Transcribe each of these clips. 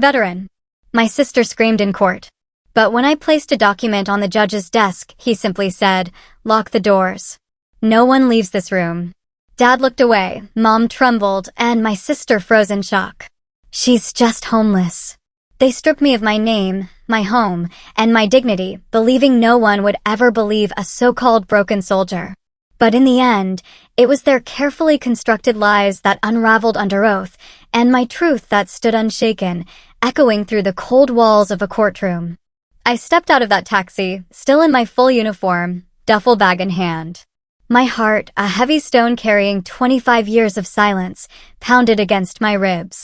Veteran. My sister screamed in court. But when I placed a document on the judge's desk, he simply said, "Lock the doors. No one leaves this room." Dad looked away, Mom trembled, and my sister froze in shock. "She's just homeless." They stripped me of my name, my home, and my dignity, believing no one would ever believe a so-called broken soldier. But in the end, it was their carefully constructed lies that unraveled under oath, and my truth that stood unshaken, echoing through the cold walls of a courtroom. I stepped out of that taxi, still in my full uniform, duffel bag in hand. My heart, a heavy stone carrying 25 years of silence, pounded against my ribs.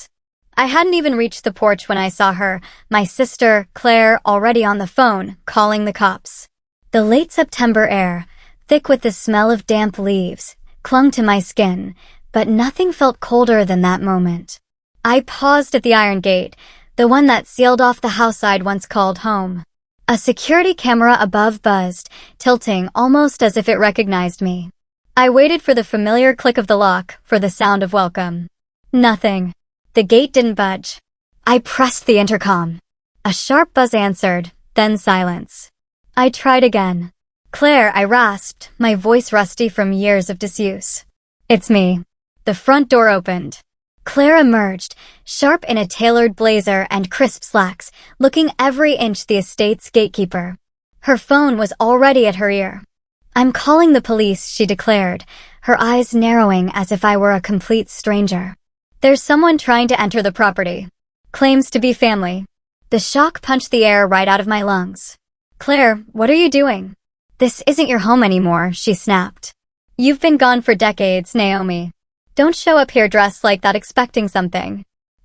I hadn't even reached the porch when I saw her, my sister, Claire, already on the phone, calling the cops. The late September air, thick with the smell of damp leaves, clung to my skin, but nothing felt colder than that moment. I paused at the iron gate, the one that sealed off the house I'd once called home. A security camera above buzzed, tilting almost as if it recognized me. I waited for the familiar click of the lock, for the sound of welcome. Nothing. The gate didn't budge. I pressed the intercom. A sharp buzz answered, then silence. I tried again. "Claire," I rasped, my voice rusty from years of disuse. "It's me." The front door opened. Claire emerged, sharp in a tailored blazer and crisp slacks, looking every inch the estate's gatekeeper. Her phone was already at her ear. "I'm calling the police," she declared, her eyes narrowing as if I were a complete stranger. "There's someone trying to enter the property. Claims to be family." The shock punched the air right out of my lungs. "Claire, what are you doing? This isn't your home anymore," she snapped. "You've been gone for decades, Naomi. Don't show up here dressed like that expecting something."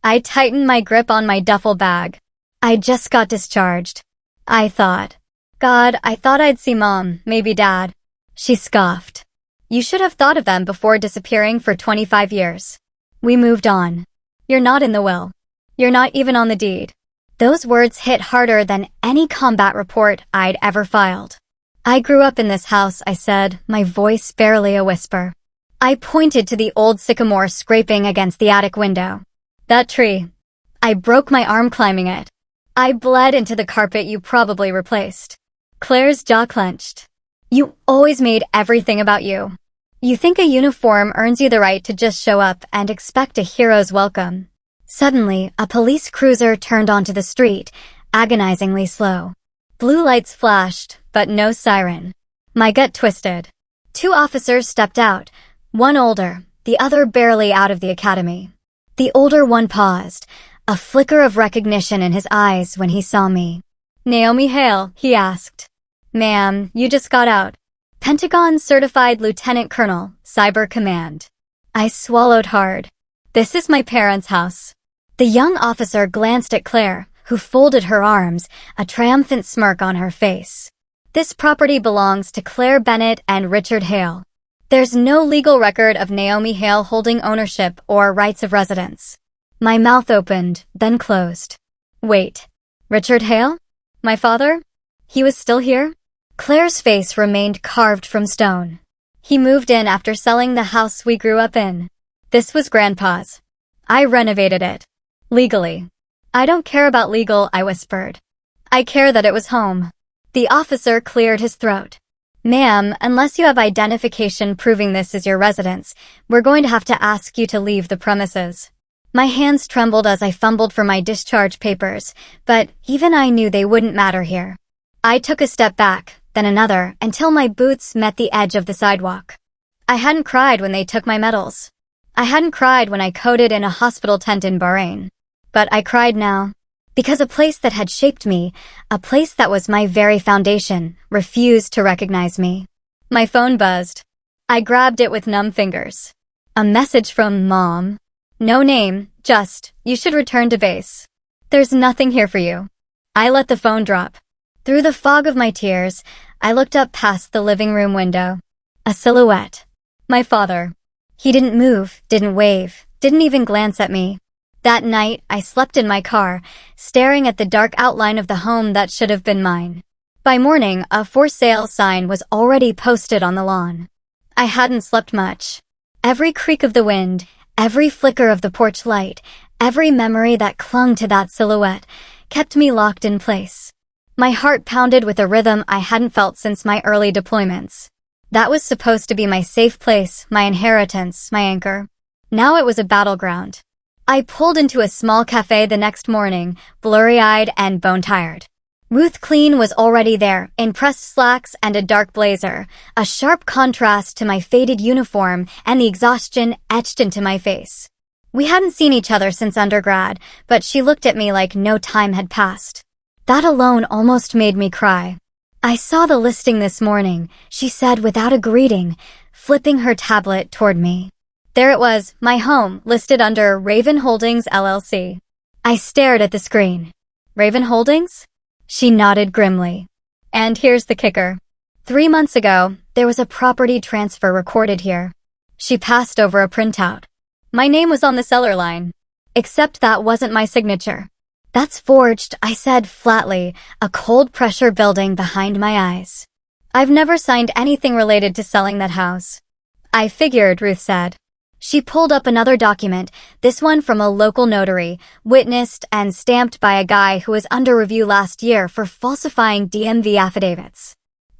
I tightened my grip on my duffel bag. I just got discharged. I thought. God, I thought I'd see Mom, maybe Dad. She scoffed. "You should have thought of them before disappearing for 25 years. We moved on. You're not in the will. You're not even on the deed." Those words hit harder than any combat report I'd ever filed. "I grew up in this house," I said, my voice barely a whisper. I pointed to the old sycamore scraping against the attic window. "That tree. I broke my arm climbing it. I bled into the carpet you probably replaced." Claire's jaw clenched. "You always made everything about you. You think a uniform earns you the right to just show up and expect a hero's welcome." Suddenly, a police cruiser turned onto the street, agonizingly slow. Blue lights flashed, but no siren. My gut twisted. 2 officers stepped out, one older, the other barely out of the academy. The older one paused, a flicker of recognition in his eyes when he saw me. "Naomi Hale," he asked. "Ma'am, you just got out." "Pentagon Certified Lieutenant Colonel, Cyber Command." I swallowed hard. "This is my parents' house." The young officer glanced at Claire, who folded her arms, a triumphant smirk on her face. "This property belongs to Claire Bennett and Richard Hale. There's no legal record of Naomi Hale holding ownership or rights of residence." My mouth opened, then closed. "Wait. Richard Hale? My father? He was still here?" Claire's face remained carved from stone. "He moved in after selling the house we grew up in. This was Grandpa's. I renovated it. Legally." "I don't care about legal," I whispered. "I care that it was home." The officer cleared his throat. "Ma'am, unless you have identification proving this is your residence, we're going to have to ask you to leave the premises." My hands trembled as I fumbled for my discharge papers, but even I knew they wouldn't matter here. I took a step back, then another, until my boots met the edge of the sidewalk. I hadn't cried when they took my medals. I hadn't cried when I coded in a hospital tent in Bahrain. But I cried now. Because a place that had shaped me, a place that was my very foundation, refused to recognize me. My phone buzzed. I grabbed it with numb fingers. A message from Mom. No name, just, "You should return to base. There's nothing here for you." I let the phone drop. Through the fog of my tears, I looked up past the living room window. A silhouette. My father. He didn't move, didn't wave, didn't even glance at me. That night, I slept in my car, staring at the dark outline of the home that should have been mine. By morning, a "for sale" sign was already posted on the lawn. I hadn't slept much. Every creak of the wind, every flicker of the porch light, Every memory that clung to that silhouette kept me locked in place. My heart pounded with a rhythm I hadn't felt since my early deployments. That was supposed to be my safe place, my inheritance, my anchor. Now it was a battleground. I pulled into a small cafe the next morning, blurry-eyed and bone-tired. Ruth Clean was already there, in pressed slacks and a dark blazer, a sharp contrast to my faded uniform and the exhaustion etched into my face. We hadn't seen each other since undergrad, but she looked at me like no time had passed. That alone almost made me cry. "I saw the listing this morning," she said without a greeting, flipping her tablet toward me. There it was, my home, listed under Raven Holdings LLC. I stared at the screen. "Raven Holdings?" She nodded grimly. "And here's the kicker. 3 months ago, there was a property transfer recorded here." She passed over a printout. My name was on the seller line. Except that wasn't my signature. "That's forged," I said flatly, a cold pressure building behind my eyes. "I've never signed anything related to selling that house." "I figured," Ruth said. She pulled up another document, this one from a local notary, witnessed and stamped by a guy who was under review last year for falsifying DMV affidavits.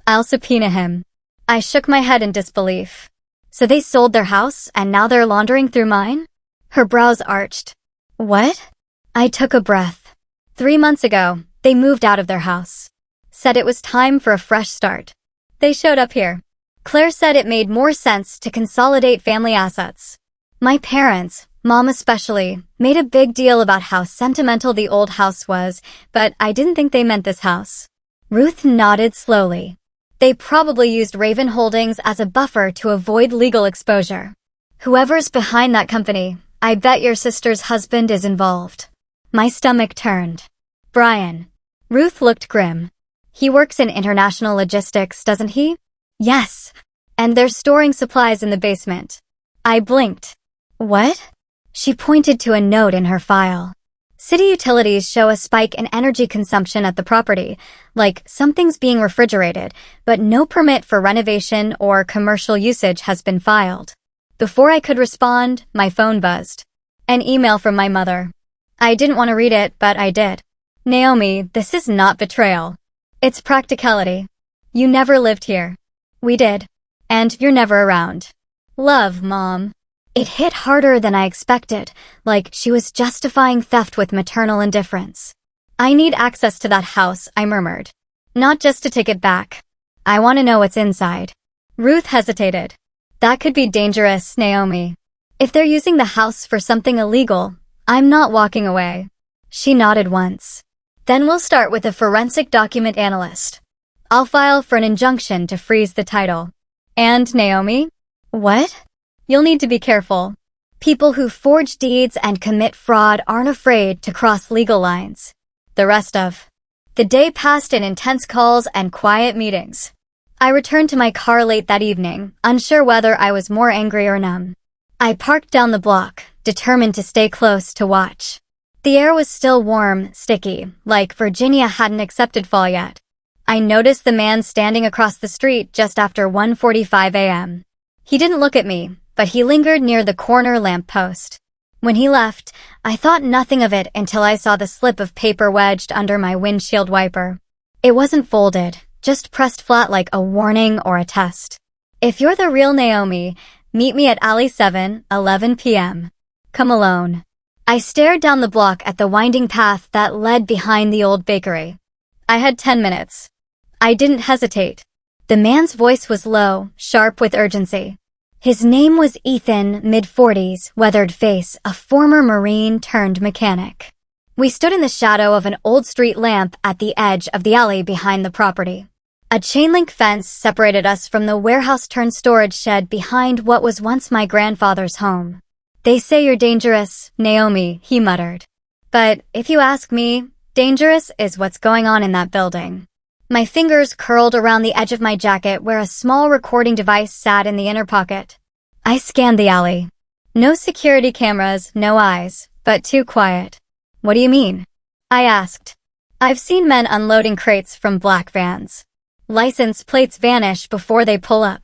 "I'll subpoena him." I shook my head in disbelief. "So they sold their house, and now they're laundering through mine?" Her brows arched. "What?" I took a breath. 3 months ago, they moved out of their house. Said it was time for a fresh start. They showed up here. Claire said it made more sense to consolidate family assets. My parents, Mom especially, made a big deal about how sentimental the old house was, but I didn't think they meant this house. Ruth nodded slowly. They probably used Raven Holdings as a buffer to avoid legal exposure. "Whoever's behind that company, I bet your sister's husband is involved." My stomach turned. "Brian." Ruth looked grim. "He works in international logistics, doesn't he?" "Yes. And they're storing supplies in the basement." I blinked. "What?" She pointed to a note in her file. "City utilities show a spike in energy consumption at the property, like something's being refrigerated, but no permit for renovation or commercial usage has been filed." Before I could respond, my phone buzzed. An email from my mother. I didn't want to read it, but I did. "Naomi, this is not betrayal. It's practicality. You never lived here." "We did. And you're never around. Love, Mom." It hit harder than I expected, like she was justifying theft with maternal indifference. "I need access to that house," I murmured. "Not just to take it back. I want to know what's inside." Ruth hesitated. "That could be dangerous, Naomi. If they're using the house for something illegal, I'm not walking away." She nodded once. "Then we'll start with a forensic document analyst. I'll file for an injunction to freeze the title. And, Naomi?" "What?" "You'll need to be careful. People who forge deeds and commit fraud aren't afraid to cross legal lines." The rest of the day passed in intense calls and quiet meetings. I returned to my car late that evening, unsure whether I was more angry or numb. I parked down the block, determined to stay close to watch. The air was still warm, sticky, like Virginia hadn't accepted fall yet. I noticed the man standing across the street just after 1:45 a.m. He didn't look at me, but he lingered near the corner lamppost. When he left, I thought nothing of it until I saw the slip of paper wedged under my windshield wiper. It wasn't folded, just pressed flat like a warning or a test. "If you're the real Naomi, meet me at Alley 7, 11 p.m. Come alone." I stared down the block at the winding path that led behind the old bakery. I had 10 minutes. I didn't hesitate. The man's voice was low, sharp with urgency. His name was Ethan, mid-40s, weathered face, a former Marine turned mechanic. We stood in the shadow of an old street lamp at the edge of the alley behind the property. A chain-link fence separated us from the warehouse-turned-storage shed behind what was once my grandfather's home. "They say you're dangerous, Naomi," he muttered. "But if you ask me, dangerous is what's going on in that building." My fingers curled around the edge of my jacket where a small recording device sat in the inner pocket. I scanned the alley. No security cameras, no eyes, but too quiet. "What do you mean?" I asked. "I've seen men unloading crates from black vans. License plates vanish before they pull up.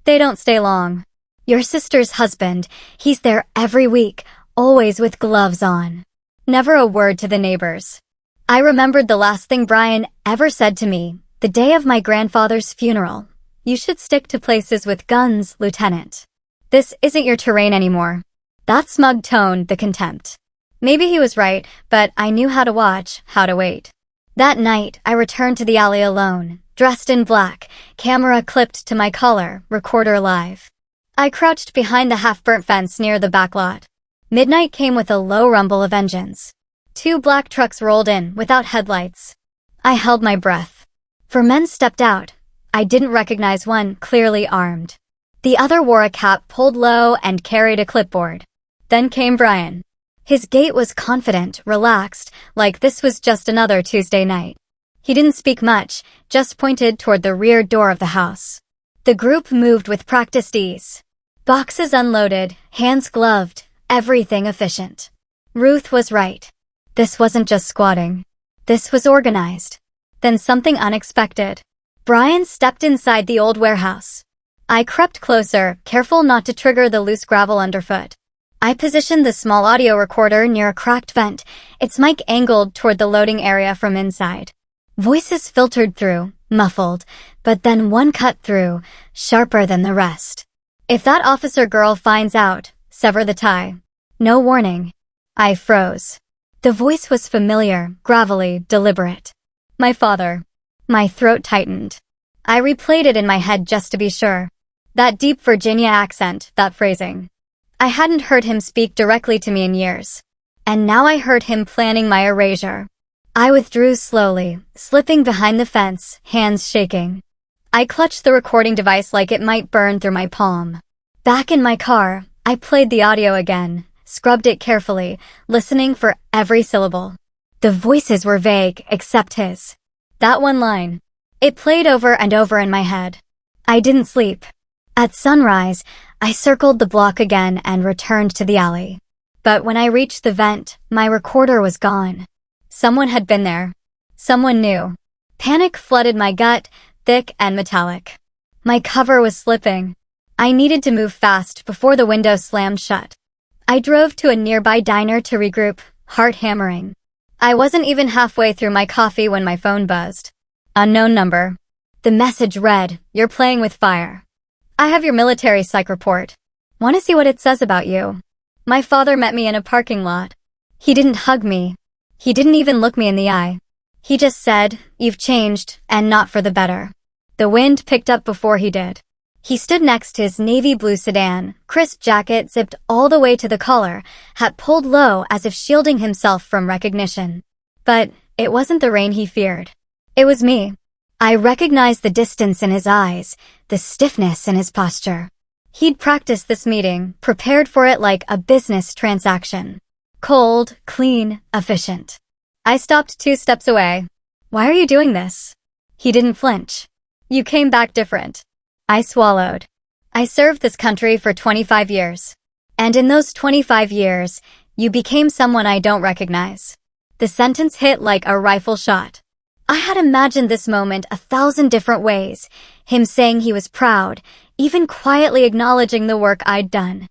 They don't stay long. Your sister's husband, he's there every week, always with gloves on. Never a word to the neighbors. I remembered the last thing Brian ever said to me, the day of my grandfather's funeral. You should stick to places with guns, Lieutenant. This isn't your terrain anymore. That smug tone, the contempt. Maybe he was right, but I knew how to watch, how to wait. That night, I returned to the alley alone, dressed in black, camera clipped to my collar, recorder live. I crouched behind the half-burnt fence near the back lot. Midnight came with a low rumble of engines. 2 black trucks rolled in, without headlights. I held my breath. 4 men stepped out. I didn't recognize one, clearly armed. The other wore a cap pulled low and carried a clipboard. Then came Brian. His gait was confident, relaxed, like this was just another Tuesday night. He didn't speak much, just pointed toward the rear door of the house. The group moved with practiced ease. Boxes unloaded, hands gloved, everything efficient. Ruth was right. This wasn't just squatting. This was organized. Then something unexpected. Brian stepped inside the old warehouse. I crept closer, careful not to trigger the loose gravel underfoot. I positioned the small audio recorder near a cracked vent, its mic angled toward the loading area from inside. Voices filtered through, muffled, but then one cut through, sharper than the rest. If that officer girl finds out, sever the tie. No warning. I froze. The voice was familiar, gravelly, deliberate. My father. My throat tightened. I replayed it in my head just to be sure. That deep Virginia accent, that phrasing. I hadn't heard him speak directly to me in years. And now I heard him planning my erasure. I withdrew slowly, slipping behind the fence, hands shaking. I clutched the recording device like it might burn through my palm. Back in my car, I played the audio again, scrubbed it carefully, listening for every syllable. The voices were vague, except his. That one line. It played over and over in my head. I didn't sleep. At sunrise, I circled the block again and returned to the alley. But when I reached the vent, my recorder was gone. Someone had been there. Someone new. Panic flooded my gut, thick and metallic. My cover was slipping. I needed to move fast before the window slammed shut. I drove to a nearby diner to regroup, heart hammering. I wasn't even halfway through my coffee when my phone buzzed. Unknown number. The message read, "You're playing with fire. I have your military psych report. Want to see what it says about you?" My father met me in a parking lot. He didn't hug me. He didn't even look me in the eye. He just said, "You've changed, and not for the better." The wind picked up before he did. He stood next to his navy blue sedan, crisp jacket zipped all the way to the collar, hat pulled low as if shielding himself from recognition. But it wasn't the rain he feared. It was me. I recognized the distance in his eyes, the stiffness in his posture. He'd practiced this meeting, prepared for it like a business transaction. Cold, clean, efficient. I stopped 2 steps away. "Why are you doing this?" He didn't flinch. "You came back different." I swallowed. I served this country for 25 years. And in those 25 years, you became someone I don't recognize. The sentence hit like a rifle shot. I had imagined this moment 1,000 different ways, him saying he was proud, even quietly acknowledging the work I'd done.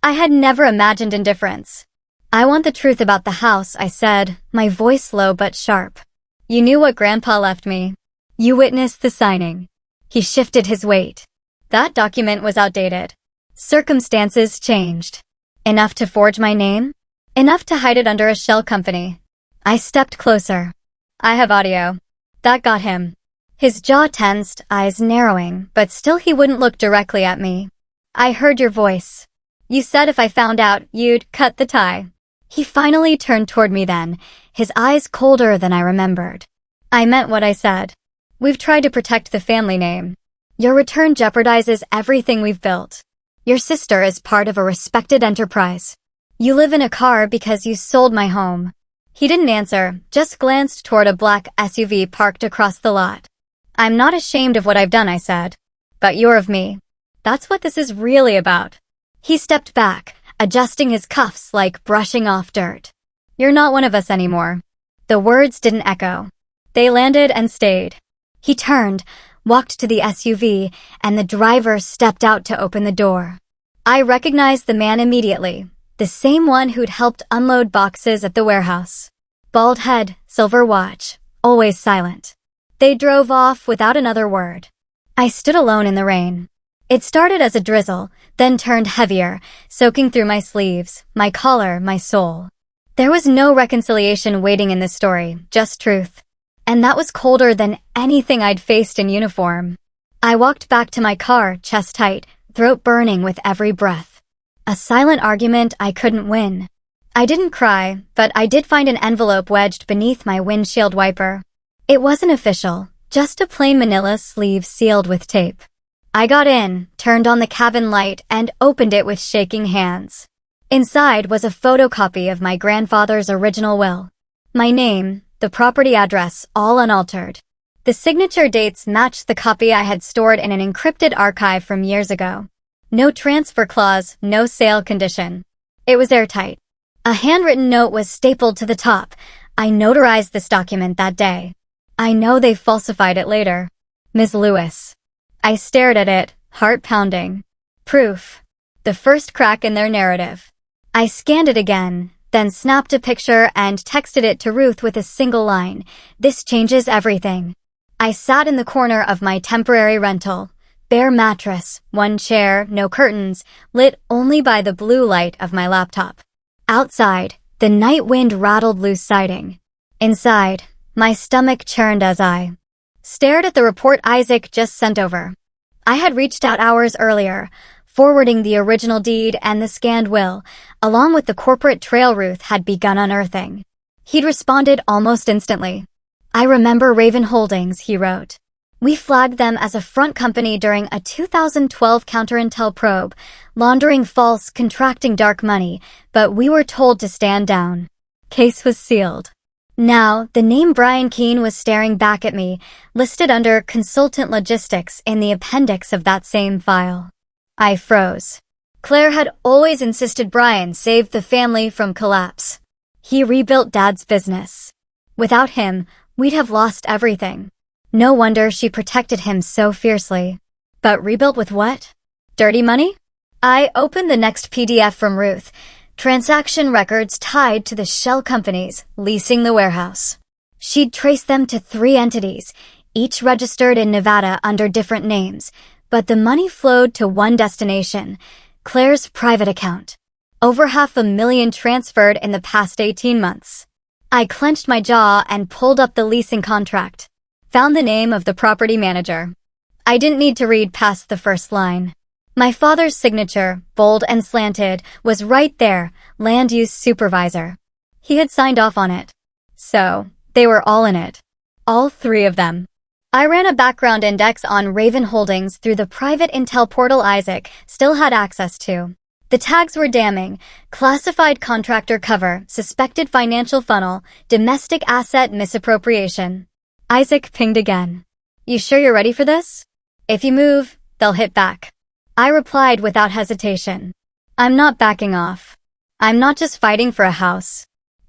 I had never imagined indifference. "I want the truth about the house," I said, my voice low but sharp. "You knew what Grandpa left me. You witnessed the signing." He shifted his weight. That document was outdated. Circumstances changed. Enough to forge my name? Enough to hide it under a shell company. I stepped closer. "I have audio." That got him. His jaw tensed, eyes narrowing, but still he wouldn't look directly at me. "I heard your voice. You said if I found out, you'd cut the tie." He finally turned toward me then, his eyes colder than I remembered. "I meant what I said. We've tried to protect the family name. Your return jeopardizes everything we've built. Your sister is part of a respected enterprise. You live in a car because you sold my home." He didn't answer, just glanced toward a black SUV parked across the lot. "I'm not ashamed of what I've done," I said. "But you're of me. That's what this is really about." He stepped back, adjusting his cuffs like brushing off dirt. "You're not one of us anymore." The words didn't echo. They landed and stayed. He turned, walked to the SUV, and the driver stepped out to open the door. I recognized the man immediately. the same one who'd helped unload boxes at the warehouse. Bald head, silver watch, always silent. They drove off without another word. I stood alone in the rain. It started as a drizzle, then turned heavier, soaking through my sleeves, my collar, my soul. There was no reconciliation waiting in this story, just truth. And that was colder than anything I'd faced in uniform. I walked back to my car, chest tight, throat burning with every breath. A silent argument I couldn't win. I didn't cry, but I did find an envelope wedged beneath my windshield wiper. It wasn't official, just a plain manila sleeve sealed with tape. I got in, turned on the cabin light, and opened it with shaking hands. Inside was a photocopy of my grandfather's original will. My name, the property address, all unaltered. The signature dates matched the copy I had stored in an encrypted archive from years ago. No transfer clause, no sale condition. It was airtight. A handwritten note was stapled to the top. I notarized this document that day. I know they falsified it later. Ms. Lewis. I stared at it, heart pounding. Proof. The first crack in their narrative. I scanned it again, then snapped a picture and texted it to Ruth with a single line. This changes everything. I sat in the corner of my temporary rental. Bare mattress, one chair, no curtains, lit only by the blue light of my laptop. Outside, the night wind rattled loose siding. Inside, my stomach churned as I stared at the report Isaac just sent over. I had reached out hours earlier, forwarding the original deed and the scanned will, along with the corporate trail Ruth had begun unearthing. He'd responded almost instantly. I remember Raven Holdings, he wrote. We flagged them as a front company during a 2012 counterintel probe, laundering false, contracting dark money, but we were told to stand down. Case was sealed. Now, the name Brian Keene was staring back at me, listed under Consultant Logistics in the appendix of that same file. I froze. Claire had always insisted Brian saved the family from collapse. He rebuilt Dad's business. Without him, we'd have lost everything. No wonder she protected him so fiercely. But rebuilt with what? Dirty money? I opened the next PDF from Ruth. Transaction records tied to the shell companies leasing the warehouse. She'd traced them to 3 entities, each registered in Nevada under different names, but the money flowed to one destination, Claire's private account. Over $500,000 transferred in the past 18 months. I clenched my jaw and pulled up the leasing contract. Found the name of the property manager. I didn't need to read past the first line. My father's signature, bold and slanted, was right there, land use supervisor. He had signed off on it. So, they were all in it. All 3 of them. I ran a background index on Raven Holdings through the private intel portal Isaac still had access to. The tags were damning. Classified contractor cover, suspected financial funnel, domestic asset misappropriation. Isaac pinged again. You sure you're ready for this? If you move, they'll hit back. I replied without hesitation. I'm not backing off. I'm not just fighting for a house.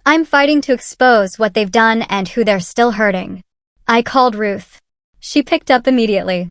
I'm fighting to expose what they've done and who they're still hurting. I called Ruth. She picked up immediately.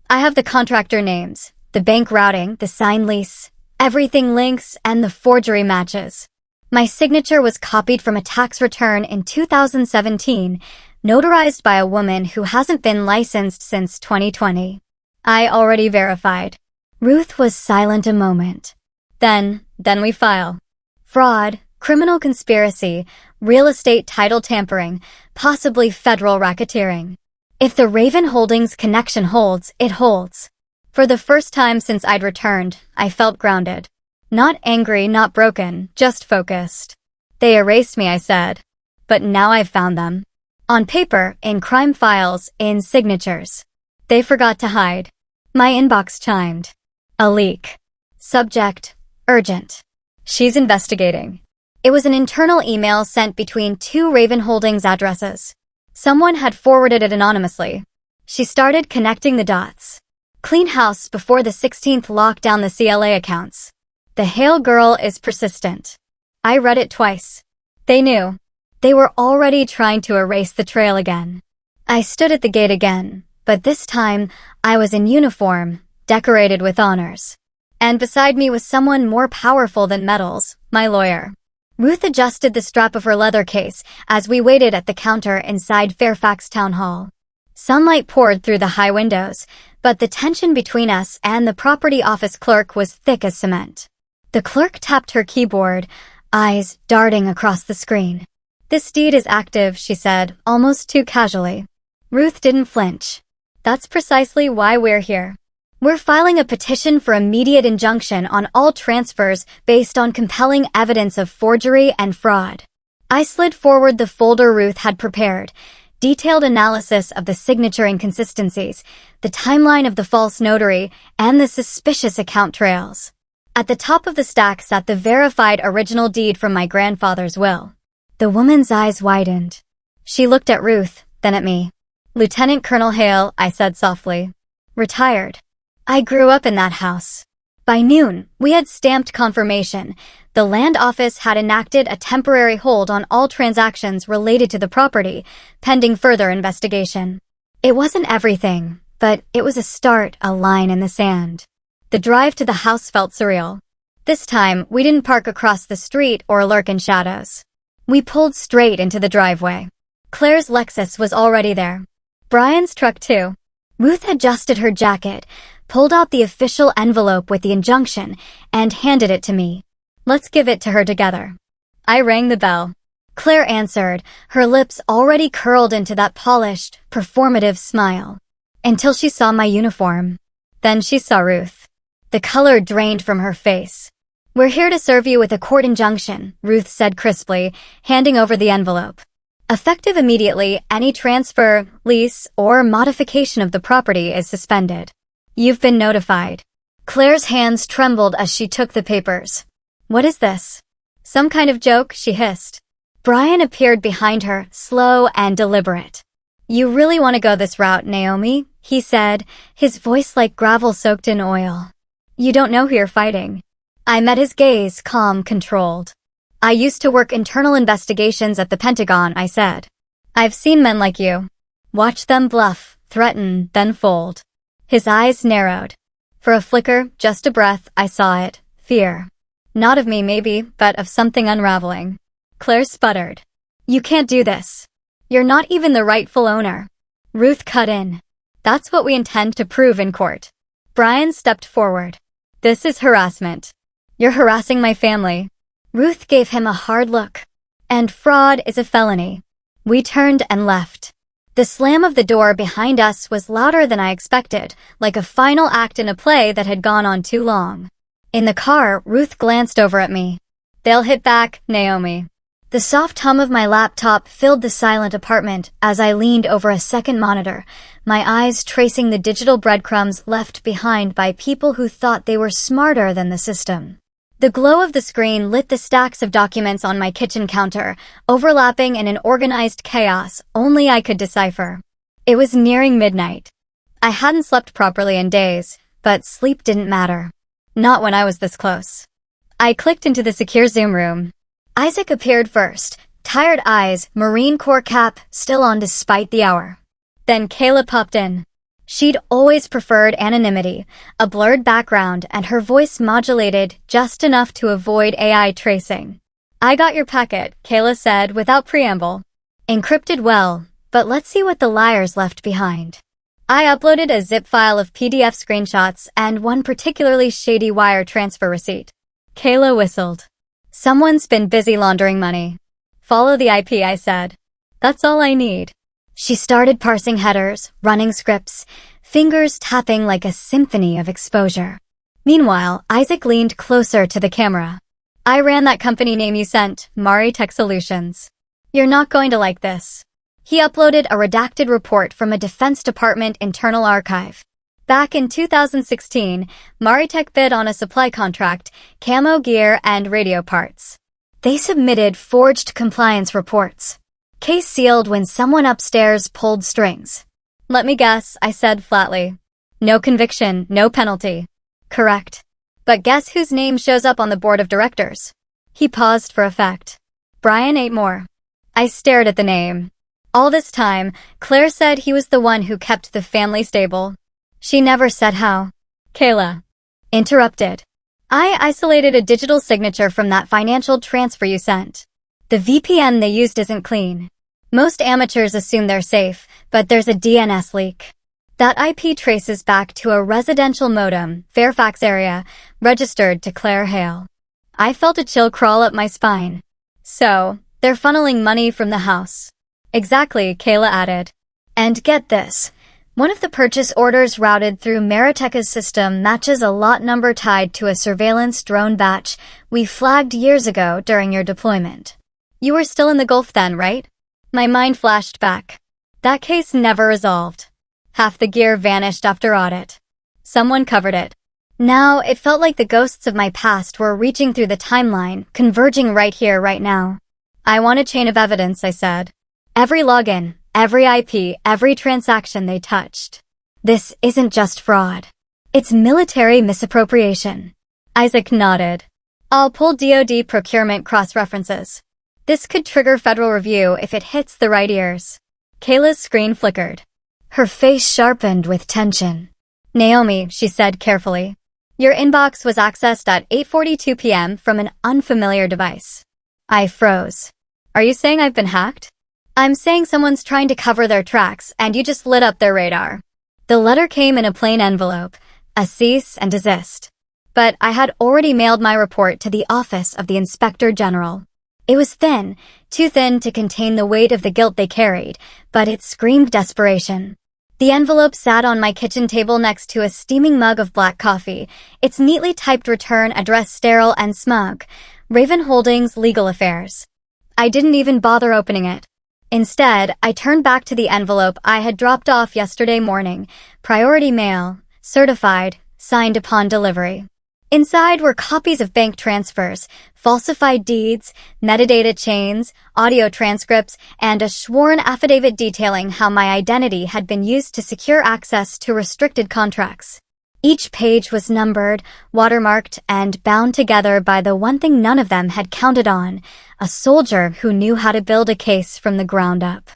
I have the contractor names, the bank routing, the signed lease, everything links, and the forgery matches. My signature was copied from a tax return in 2017, notarized by a woman who hasn't been licensed since 2020. I already verified. Ruth was silent a moment. Then we file. Fraud, criminal conspiracy, real estate title tampering, possibly federal racketeering. If the Raven Holdings connection holds, it holds. For the first time since I'd returned, I felt grounded. Not angry, not broken, just focused. They erased me, I said. But now I've found them. On paper, in crime files, in signatures. They forgot to hide. My inbox chimed. A leak. Subject, urgent. She's investigating. It was an internal email sent between 2 Raven Holdings addresses. Someone had forwarded it anonymously. She started connecting the dots. Clean house before the 16th lock down the CLA accounts. The Hale girl is persistent. I read it twice. They knew. They were already trying to erase the trail again. I stood at the gate again, but this time I was in uniform, decorated with honors. And beside me was someone more powerful than metals, my lawyer. Ruth adjusted the strap of her leather case as we waited at the counter inside Fairfax Town Hall. Sunlight poured through the high windows, but the tension between us and the property office clerk was thick as cement. The clerk tapped her keyboard, eyes darting across the screen. "This deed is active," she said, almost too casually. Ruth didn't flinch. "That's precisely why we're here. We're filing a petition for immediate injunction on all transfers based on compelling evidence of forgery and fraud." I slid forward the folder Ruth had prepared, detailed analysis of the signature inconsistencies, the timeline of the false notary, and the suspicious account trails. At the top of the stack sat the verified original deed from my grandfather's will. The woman's eyes widened. She looked at Ruth, then at me. "Lieutenant Colonel Hale," I said softly. "Retired. I grew up in that house." By noon, we had stamped confirmation. The land office had enacted a temporary hold on all transactions related to the property, pending further investigation. It wasn't everything, but it was a start, a line in the sand. The drive to the house felt surreal. This time, we didn't park across the street or lurk in shadows. We pulled straight into the driveway. Claire's Lexus was already there. Brian's truck too. Ruth adjusted her jacket, pulled out the official envelope with the injunction, and handed it to me. "Let's give it to her together." I rang the bell. Claire answered, her lips already curled into that polished, performative smile. Until she saw my uniform. Then she saw Ruth. The color drained from her face. "We're here to serve you with a court injunction," Ruth said crisply, handing over the envelope. "Effective immediately, any transfer, lease, or modification of the property is suspended. You've been notified." Claire's hands trembled as she took the papers. "What is this? Some kind of joke?" she hissed. Brian appeared behind her, slow and deliberate. "You really want to go this route, Naomi?" he said, his voice like gravel soaked in oil. "You don't know who you're fighting." I met his gaze, calm, controlled. "I used to work internal investigations at the Pentagon," I said. "I've seen men like you. Watch them bluff, threaten, then fold." His eyes narrowed. For a flicker, just a breath, I saw it. Fear. Not of me, maybe, but of something unraveling. Claire sputtered. "You can't do this. You're not even the rightful owner." Ruth cut in. "That's what we intend to prove in court." Brian stepped forward. "This is harassment. You're harassing my family." Ruth gave him a hard look. "And fraud is a felony." We turned and left. The slam of the door behind us was louder than I expected, like a final act in a play that had gone on too long. In the car, Ruth glanced over at me. "They'll hit back, Naomi." The soft hum of my laptop filled the silent apartment as I leaned over a second monitor, my eyes tracing the digital breadcrumbs left behind by people who thought they were smarter than the system. The glow of the screen lit the stacks of documents on my kitchen counter, overlapping in an organized chaos only I could decipher. It was nearing midnight. I hadn't slept properly in days, but sleep didn't matter. Not when I was this close. I clicked into the secure Zoom room. Isaac appeared first, tired eyes, Marine Corps cap, still on despite the hour. Then Kayla popped in. She'd always preferred anonymity, a blurred background, and her voice modulated just enough to avoid AI tracing. "I got your packet," Kayla said without preamble. "Encrypted well, but let's see what the liars left behind." I uploaded a zip file of PDF screenshots and one particularly shady wire transfer receipt. Kayla whistled. "Someone's been busy laundering money." "Follow the IP," I said. "That's all I need." She started parsing headers, running scripts, fingers tapping like a symphony of exposure. Meanwhile, Isaac leaned closer to the camera. "I ran that company name you sent, Mari Tech Solutions. You're not going to like this." He uploaded a redacted report from a Defense Department internal archive. Back in 2016, Maritech bid on a supply contract, camo gear, and radio parts. They submitted forged compliance reports. Case sealed when someone upstairs pulled strings. "Let me guess," I said flatly. "No conviction, no penalty." "Correct. But guess whose name shows up on the board of directors?" He paused for effect. "Brian Eightmore." I stared at the name. All this time, Claire said he was the one who kept the family stable. She never said how. Kayla interrupted. I isolated a digital signature from that financial transfer you sent. The VPN they used isn't clean. Most amateurs assume they're safe, but there's a DNS leak. That IP traces back to a residential modem, Fairfax area, registered to Claire Hale. I felt a chill crawl up my spine. So, they're funneling money from the house. Exactly, Kayla added. And get this. One of the purchase orders routed through Mariteca's system matches a lot number tied to a surveillance drone batch we flagged years ago during your deployment. You were still in the Gulf then, right? My mind flashed back. That case never resolved. Half the gear vanished after audit. Someone covered it. Now, it felt like the ghosts of my past were reaching through the timeline, converging right here, right now. I want a chain of evidence, I said. Every login, every IP, every transaction they touched. This isn't just fraud. It's military misappropriation. Isaac nodded. I'll pull DoD procurement cross-references. This could trigger federal review if it hits the right ears. Kayla's screen flickered. Her face sharpened with tension. Naomi, she said carefully. Your inbox was accessed at 8:42 p.m. from an unfamiliar device. I froze. Are you saying I've been hacked? I'm saying someone's trying to cover their tracks and you just lit up their radar. The letter came in a plain envelope, a cease and desist. But I had already mailed my report to the office of the Inspector General. It was thin, too thin to contain the weight of the guilt they carried, but it screamed desperation. The envelope sat on my kitchen table next to a steaming mug of black coffee, its neatly typed return address sterile and smug. Raven Holdings Legal Affairs. I didn't even bother opening it. Instead, I turned back to the envelope I had dropped off yesterday morning, priority mail, certified, signed upon delivery. Inside were copies of bank transfers, falsified deeds, metadata chains, audio transcripts, and a sworn affidavit detailing how my identity had been used to secure access to restricted contracts. Each page was numbered, watermarked, and bound together by the one thing none of them had counted on, a soldier who knew how to build a case from the ground up.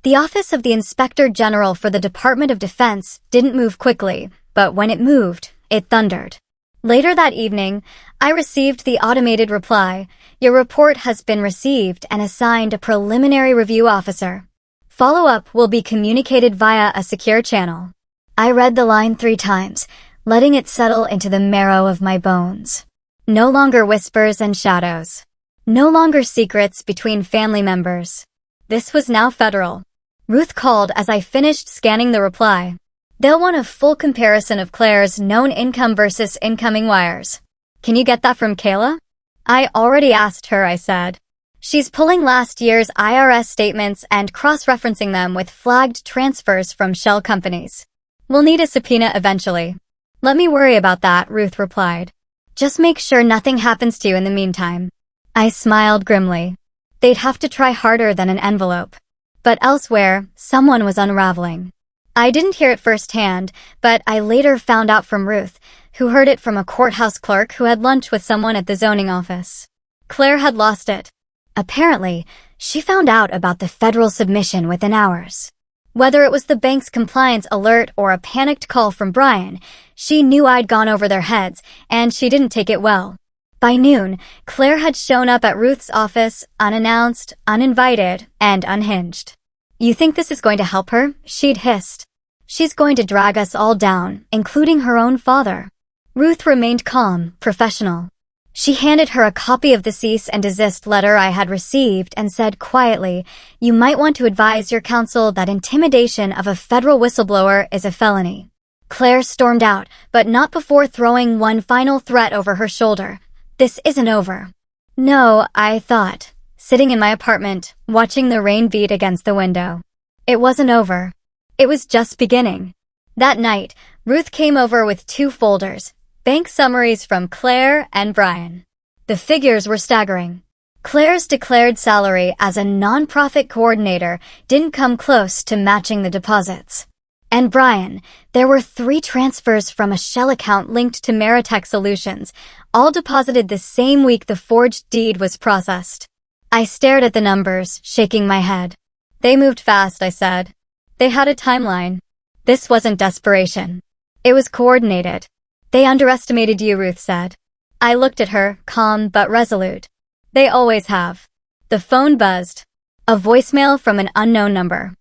The Office of the Inspector General for the Department of Defense didn't move quickly, but when it moved, it thundered. Later that evening, I received the automated reply, "Your report has been received and assigned a preliminary review officer. Follow-up will be communicated via a secure channel." I read the line 3 times, letting it settle into the marrow of my bones. No longer whispers and shadows. No longer secrets between family members. This was now federal. Ruth called as I finished scanning the reply. They'll want a full comparison of Claire's known income versus incoming wires. Can you get that from Kayla? I already asked her, I said. She's pulling last year's IRS statements and cross-referencing them with flagged transfers from shell companies. We'll need a subpoena eventually. Let me worry about that, Ruth replied. Just make sure nothing happens to you in the meantime. I smiled grimly. They'd have to try harder than an envelope. But elsewhere, someone was unraveling. I didn't hear it firsthand, but I later found out from Ruth, who heard it from a courthouse clerk who had lunch with someone at the zoning office. Claire had lost it. Apparently, she found out about the federal submission within hours. Whether it was the bank's compliance alert or a panicked call from Brian, she knew I'd gone over their heads, and she didn't take it well. By noon, Claire had shown up at Ruth's office, unannounced, uninvited, and unhinged. You think this is going to help her? She'd hissed. She's going to drag us all down, including her own father. Ruth remained calm, professional. She handed her a copy of the cease and desist letter I had received and said quietly, "You might want to advise your counsel that intimidation of a federal whistleblower is a felony." Claire stormed out, but not before throwing one final threat over her shoulder. This isn't over. No, I thought, sitting in my apartment, watching the rain beat against the window. It wasn't over. It was just beginning. That night, Ruth came over with 2 folders, bank summaries from Claire and Brian. The figures were staggering. Claire's declared salary as a nonprofit coordinator didn't come close to matching the deposits. And Brian, there were 3 transfers from a shell account linked to Maritech Solutions, all deposited the same week the forged deed was processed. I stared at the numbers, shaking my head. They moved fast, I said. They had a timeline. This wasn't desperation. It was coordinated. They underestimated you, Ruth said. I looked at her, calm but resolute. They always have. The phone buzzed. A voicemail from an unknown number.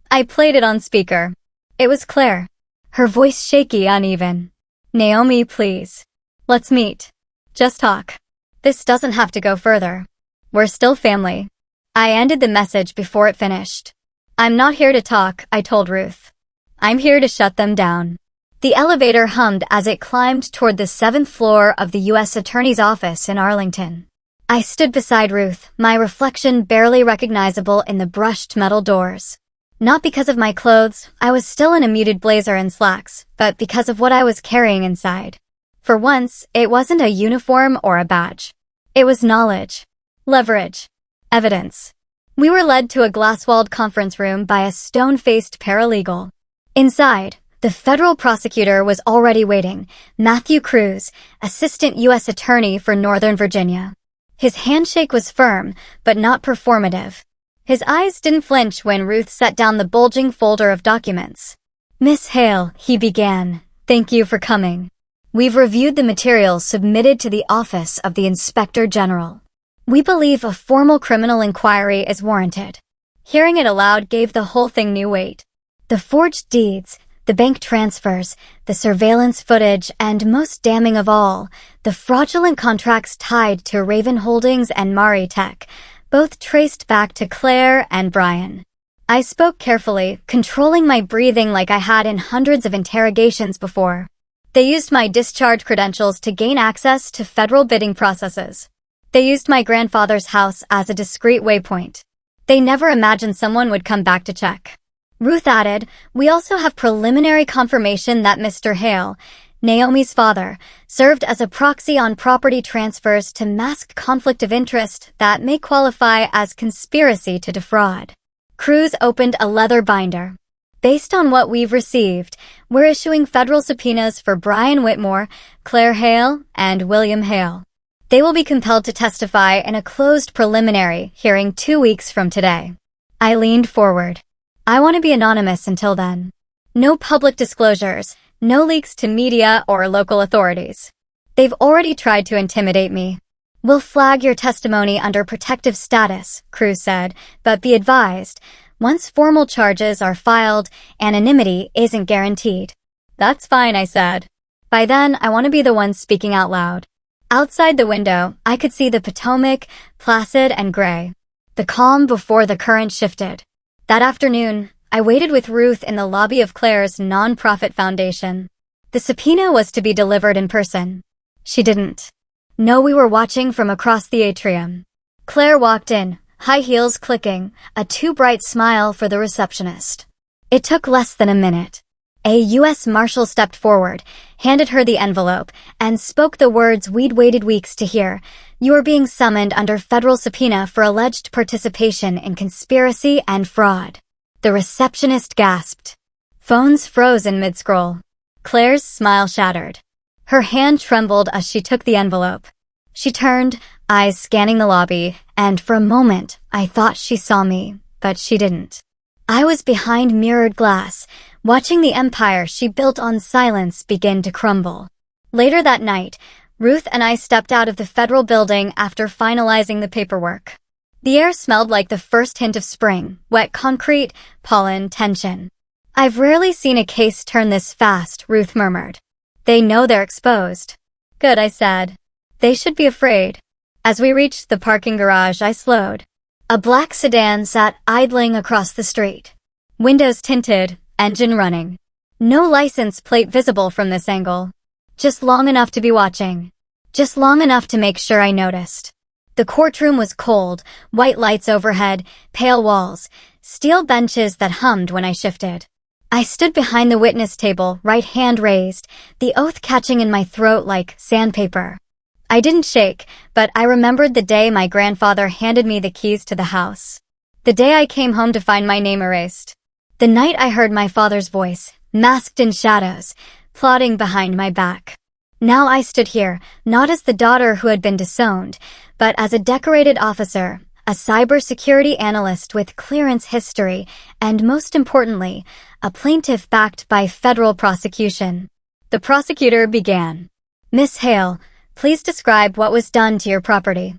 I played it on speaker. It was Claire. Her voice shaky, uneven. Naomi, please. Let's meet. Just talk. This doesn't have to go further. We're still family. I ended the message before it finished. I'm not here to talk, I told Ruth. I'm here to shut them down. The elevator hummed as it climbed toward the 7th floor of the U.S. Attorney's office in Arlington. I stood beside Ruth, my reflection barely recognizable in the brushed metal doors. Not because of my clothes, I was still in a muted blazer and slacks, but because of what I was carrying inside. For once, it wasn't a uniform or a badge. It was knowledge, leverage, evidence. We were led to a glass-walled conference room by a stone-faced paralegal. Inside, the federal prosecutor was already waiting, Matthew Cruz, Assistant U.S. Attorney for Northern Virginia. His handshake was firm, but not performative. His eyes didn't flinch when Ruth set down the bulging folder of documents. Miss Hale, he began, thank you for coming. We've reviewed the materials submitted to the Office of the Inspector General. We believe a formal criminal inquiry is warranted. Hearing it aloud gave the whole thing new weight. The forged deeds, the bank transfers, the surveillance footage, and most damning of all, the fraudulent contracts tied to Raven Holdings and Mari Tech, both traced back to Claire and Brian. I spoke carefully, controlling my breathing like I had in hundreds of interrogations before. They used my discharge credentials to gain access to federal bidding processes. They used my grandfather's house as a discreet waypoint. They never imagined someone would come back to check. Ruth added, we also have preliminary confirmation that Mr. Hale, Naomi's father, served as a proxy on property transfers to mask conflict of interest that may qualify as conspiracy to defraud. Cruz opened a leather binder. Based on what we've received, we're issuing federal subpoenas for Brian Whitmore, Claire Hale, and William Hale. They will be compelled to testify in a closed preliminary hearing 2 weeks from today. I leaned forward. I want to be anonymous until then. No public disclosures, no leaks to media or local authorities. They've already tried to intimidate me. We'll flag your testimony under protective status, Cruz said, but be advised, once formal charges are filed, anonymity isn't guaranteed. That's fine, I said. By then, I want to be the one speaking out loud. Outside the window, I could see the Potomac, placid and gray. The calm before the current shifted. That afternoon, I waited with Ruth in the lobby of Claire's nonprofit foundation. The subpoena was to be delivered in person. She didn't. No, we were watching from across the atrium. Claire walked in, high heels clicking, a too bright smile for the receptionist. It took less than a minute. A U.S. Marshal stepped forward, handed her the envelope, and spoke the words we'd waited weeks to hear. You are being summoned under federal subpoena for alleged participation in conspiracy and fraud. The receptionist gasped. Phones froze in mid-scroll. Claire's smile shattered. Her hand trembled as she took the envelope. She turned, eyes scanning the lobby, and for a moment, I thought she saw me, but she didn't. I was behind mirrored glass, watching the empire she built on silence begin to crumble. Later that night, Ruth and I stepped out of the federal building after finalizing the paperwork. The air smelled like the first hint of spring, wet concrete, pollen, tension. I've rarely seen a case turn this fast, Ruth murmured. They know they're exposed. Good, I said. They should be afraid. As we reached the parking garage, I slowed. A black sedan sat idling across the street. Windows tinted, engine running. No license plate visible from this angle. Just long enough to be watching. Just long enough to make sure I noticed. The courtroom was cold, white lights overhead, pale walls, steel benches that hummed when I shifted. I stood behind the witness table, right hand raised, the oath catching in my throat like sandpaper. I didn't shake, but I remembered the day my grandfather handed me the keys to the house. The day I came home to find my name erased. The night I heard my father's voice, masked in shadows, plodding behind my back. Now I stood here, not as the daughter who had been disowned, but as a decorated officer, a cybersecurity analyst with clearance history, and most importantly, a plaintiff backed by federal prosecution. The prosecutor began. Miss Hale, Please describe what was done to your property.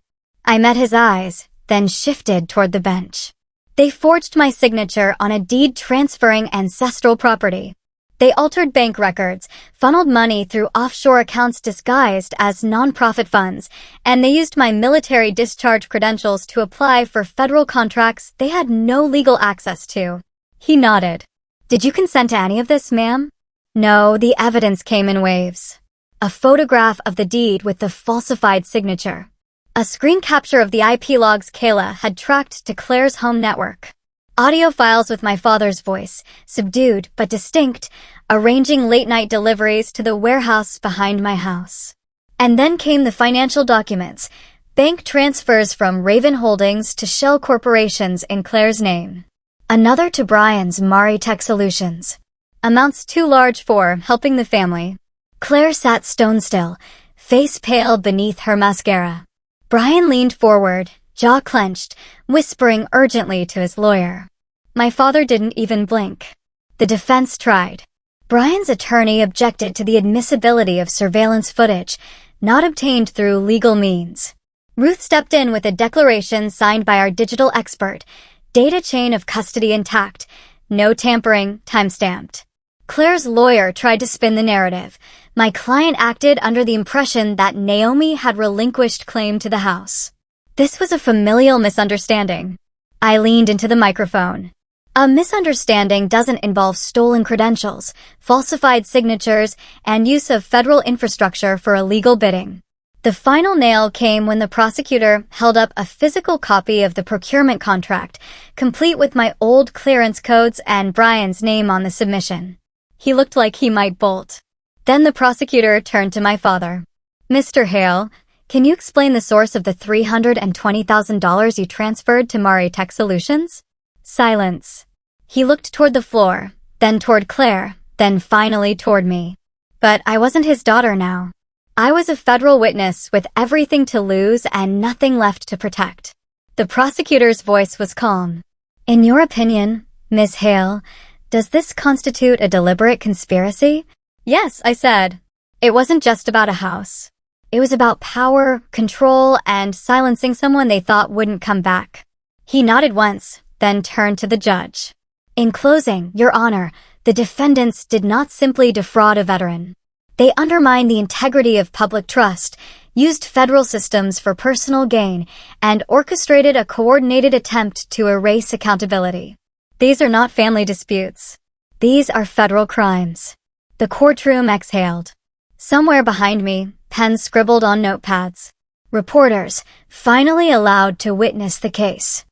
I met his eyes, then shifted toward the bench. They forged my signature on a deed transferring ancestral property. They altered bank records, funneled money through offshore accounts disguised as nonprofit funds, and they used my military discharge credentials to apply for federal contracts they had no legal access to. He nodded. Did you consent to any of this, ma'am? No, the evidence came in waves. A photograph of the deed with the falsified signature. A screen capture of the IP logs Kayla had tracked to Claire's home network. Audio files with my father's voice, subdued but distinct, arranging late-night deliveries to the warehouse behind my house. And then came the financial documents, bank transfers from Raven Holdings to shell corporations in Claire's name. Another to Brian's Mari Tech Solutions. Amounts too large for helping the family. Claire sat stone still, face pale beneath her mascara. Brian leaned forward, jaw clenched, whispering urgently to his lawyer. My father didn't even blink. The defense tried. Brian's attorney objected to the admissibility of surveillance footage, not obtained through legal means. Ruth stepped in with a declaration signed by our digital expert, data chain of custody intact, no tampering, time-stamped. Claire's lawyer tried to spin the narrative. My client acted under the impression that Naomi had relinquished claim to the house. This was a familial misunderstanding. I leaned into the microphone. A misunderstanding doesn't involve stolen credentials, falsified signatures, and use of federal infrastructure for illegal bidding. The final nail came when the prosecutor held up a physical copy of the procurement contract, complete with my old clearance codes and Brian's name on the submission. He looked like he might bolt. Then the prosecutor turned to my father. Mr. Hale, can you explain the source of the $320,000 you transferred to Mari Tech Solutions? Silence. He looked toward the floor, then toward Claire, then finally toward me. But I wasn't his daughter now. I was a federal witness with everything to lose and nothing left to protect. The prosecutor's voice was calm. In your opinion, Ms. Hale, does this constitute a deliberate conspiracy? Yes, I said. It wasn't just about a house. It was about power, control, and silencing someone they thought wouldn't come back. He nodded once, then turned to the judge. In closing, Your Honor, the defendants did not simply defraud a veteran. They undermined the integrity of public trust, used federal systems for personal gain, and orchestrated a coordinated attempt to erase accountability. These are not family disputes. These are federal crimes. The courtroom exhaled. Somewhere behind me, pens scribbled on notepads. Reporters, finally allowed to witness the case.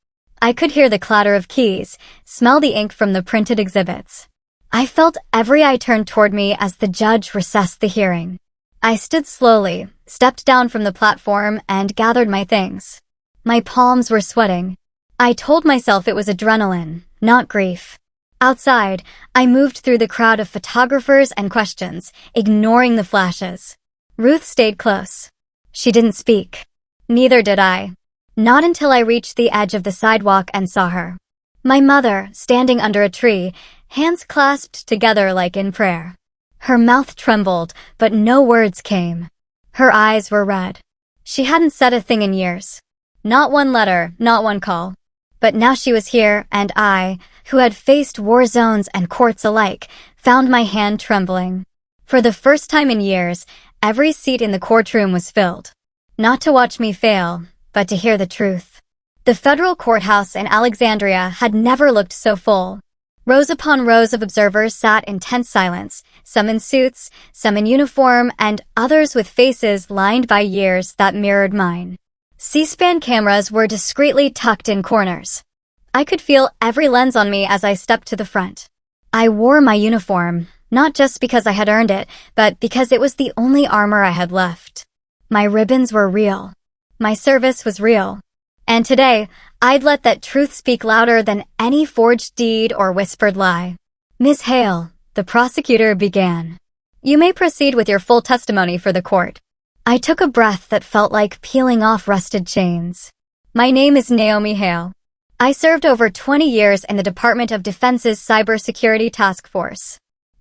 I could hear the clatter of keys, smell the ink from the printed exhibits. I felt every eye turned toward me as the judge recessed the hearing. I stood slowly, stepped down from the platform, and gathered my things. My palms were sweating. I told myself it was adrenaline, not grief. Outside, I moved through the crowd of photographers and questions, ignoring the flashes. Ruth stayed close. She didn't speak. Neither did I. Not until I reached the edge of the sidewalk and saw her. My mother, standing under a tree, hands clasped together like in prayer. Her mouth trembled, but no words came. Her eyes were red. She hadn't said a thing in years. Not one letter, not one call. But now she was here, and I, who had faced war zones and courts alike, found my hand trembling. For the first time in years, every seat in the courtroom was filled. Not to watch me fail, but to hear the truth. The federal courthouse in Alexandria had never looked so full. Rows upon rows of observers sat in tense silence, some in suits, some in uniform, and others with faces lined by years that mirrored mine. C-SPAN cameras were discreetly tucked in corners. I could feel every lens on me as I stepped to the front. I wore my uniform, not just because I had earned it, but because it was the only armor I had left. My ribbons were real. My service was real. And today, I'd let that truth speak louder than any forged deed or whispered lie. Ms. Hale, the prosecutor began. You may proceed with your full testimony for the court. I took a breath that felt like peeling off rusted chains. My name is Naomi Hale. I served over 20 years in the Department of Defense's Cybersecurity Task Force.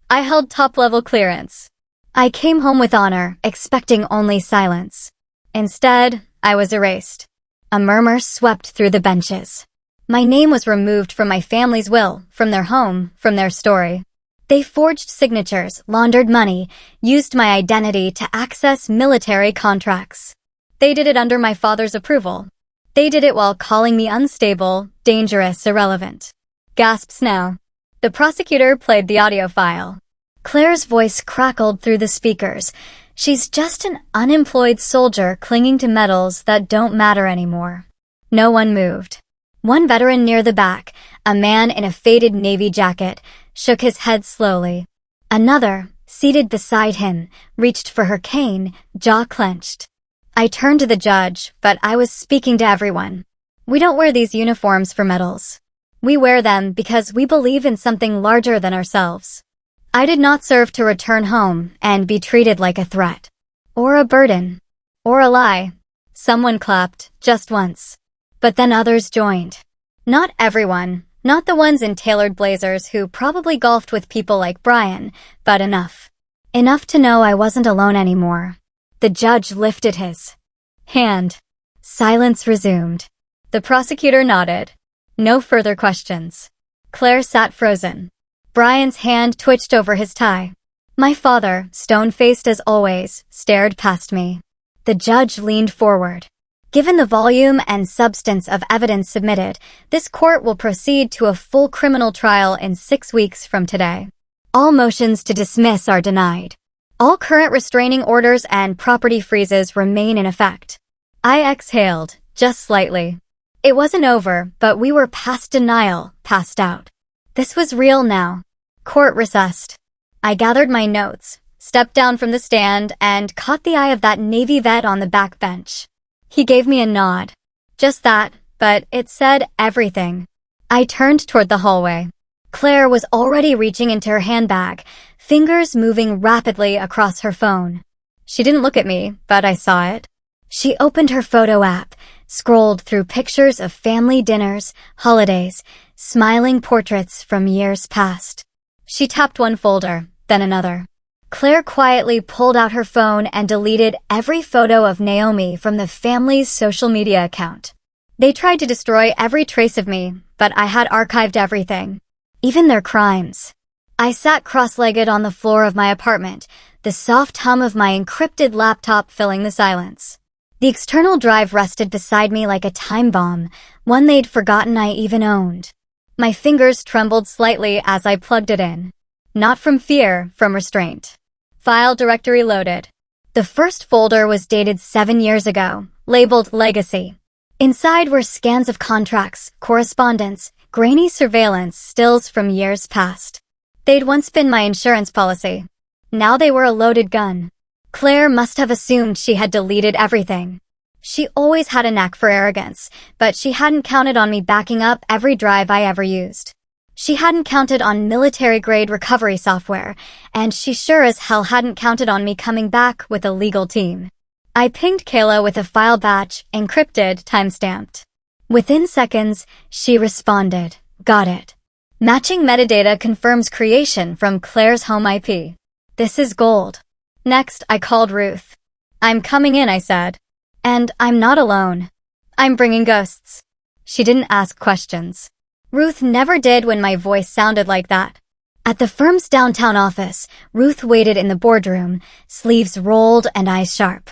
I held top-level clearance. I came home with honor, expecting only silence. Instead, I was erased. A murmur swept through the benches. My name was removed from my family's will, from their home, from their story. They forged signatures, laundered money, used my identity to access military contracts. They did it under my father's approval. They did it while calling me unstable, dangerous, irrelevant. Gasps now. The prosecutor played the audio file. Claire's voice crackled through the speakers. She's just an unemployed soldier clinging to medals that don't matter anymore. No one moved. One veteran near the back, a man in a faded navy jacket, shook his head slowly. Another, seated beside him, reached for her cane, jaw clenched. I turned to the judge, but I was speaking to everyone. We don't wear these uniforms for medals. We wear them because we believe in something larger than ourselves. I did not serve to return home and be treated like a threat. Or a burden. Or a lie. Someone clapped, just once. But then others joined. Not everyone, not the ones in tailored blazers who probably golfed with people like Brian, but enough. Enough to know I wasn't alone anymore. The judge lifted his hand. Silence resumed. The prosecutor nodded. No further questions. Claire sat frozen. Brian's hand twitched over his tie. My father, stone-faced as always, stared past me. The judge leaned forward. Given the volume and substance of evidence submitted, this court will proceed to a full criminal trial in 6 weeks from today. All motions to dismiss are denied. All current restraining orders and property freezes remain in effect. I exhaled, just slightly. It wasn't over, but we were past denial, passed out. This was real now. Court recessed. I gathered my notes, stepped down from the stand, and caught the eye of that Navy vet on the back bench. He gave me a nod. Just that, but it said everything. I turned toward the hallway. Claire was already reaching into her handbag, fingers moving rapidly across her phone. She didn't look at me, but I saw it. She opened her photo app, scrolled through pictures of family dinners, holidays, smiling portraits from years past. She tapped one folder, then another. Claire quietly pulled out her phone and deleted every photo of Naomi from the family's social media account. They tried to destroy every trace of me, but I had archived everything. Even their crimes. I sat cross-legged on the floor of my apartment, the soft hum of my encrypted laptop filling the silence. The external drive rested beside me like a time bomb, one they'd forgotten I even owned. My fingers trembled slightly as I plugged it in. Not from fear, from restraint. File directory loaded. The first folder was dated 7 years ago, labeled Legacy. Inside were scans of contracts, correspondence, grainy surveillance stills from years past. They'd once been my insurance policy. Now they were a loaded gun. Claire must have assumed she had deleted everything. She always had a knack for arrogance, but she hadn't counted on me backing up every drive I ever used. She hadn't counted on military-grade recovery software, and she sure as hell hadn't counted on me coming back with a legal team. I pinged Kayla with a file batch, encrypted, timestamped. Within seconds, she responded. Got it. Matching metadata confirms creation from Claire's home IP. This is gold. Next, I called Ruth. I'm coming in, I said. And I'm not alone. I'm bringing ghosts. She didn't ask questions. Ruth never did when my voice sounded like that. At the firm's downtown office, Ruth waited in the boardroom, sleeves rolled and eyes sharp.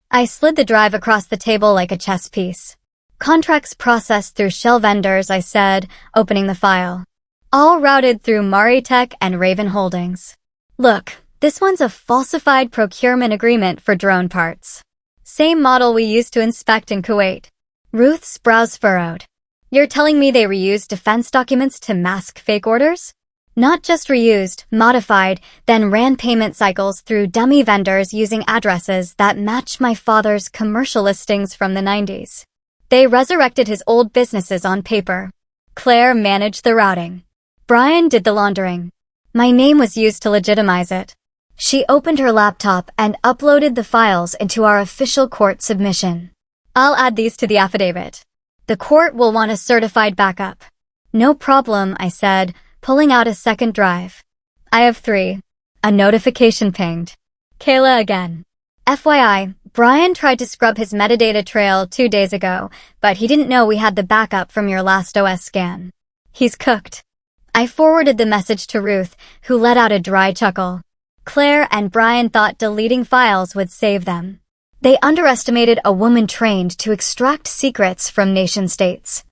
I slid the drive across the table like a chess piece. Contracts processed through shell vendors, I said, opening the file. All routed through Maritech and Raven Holdings. Look, this one's a falsified procurement agreement for drone parts. Same model we used to inspect in Kuwait. Ruth's brows furrowed. You're telling me they reused defense documents to mask fake orders? Not just reused, modified, then ran payment cycles through dummy vendors using addresses that match my father's commercial listings from the 90s. They resurrected his old businesses on paper. Claire managed the routing. Brian did the laundering. My name was used to legitimize it. She opened her laptop and uploaded the files into our official court submission. I'll add these to the affidavit. The court will want a certified backup. No problem, I said, pulling out a second drive. I have 3. A notification pinged. Kayla again. FYI, Brian tried to scrub his metadata trail 2 days ago, but he didn't know we had the backup from your last OS scan. He's cooked. I forwarded the message to Ruth, who let out a dry chuckle. Claire and Brian thought deleting files would save them. They underestimated a woman trained to extract secrets from nation-states.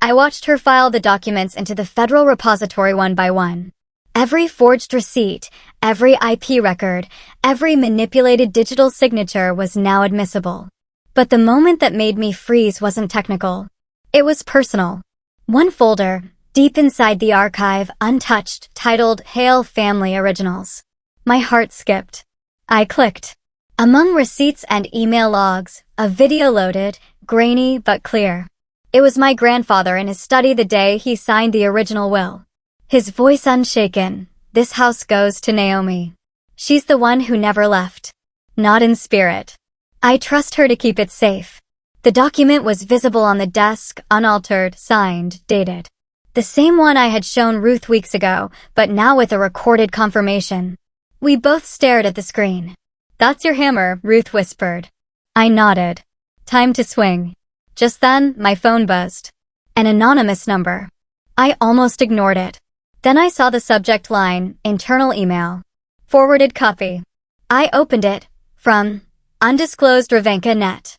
I watched her file the documents into the federal repository one by one. Every forged receipt, every IP record, every manipulated digital signature was now admissible. But the moment that made me freeze wasn't technical. It was personal. One folder, deep inside the archive, untouched, titled Hale Family Originals. My heart skipped. I clicked. Among receipts and email logs, a video loaded, grainy but clear. It was my grandfather in his study the day he signed the original will. His voice unshaken. This house goes to Naomi. She's the one who never left. Not in spirit. I trust her to keep it safe. The document was visible on the desk, unaltered, signed, dated. The same one I had shown Ruth weeks ago, but now with a recorded confirmation. We both stared at the screen. "That's your hammer," Ruth whispered. I nodded. Time to swing. Just then, my phone buzzed. An anonymous number. I almost ignored it. Then I saw the subject line, internal email. Forwarded copy. I opened it. From undisclosed Ravenka Net.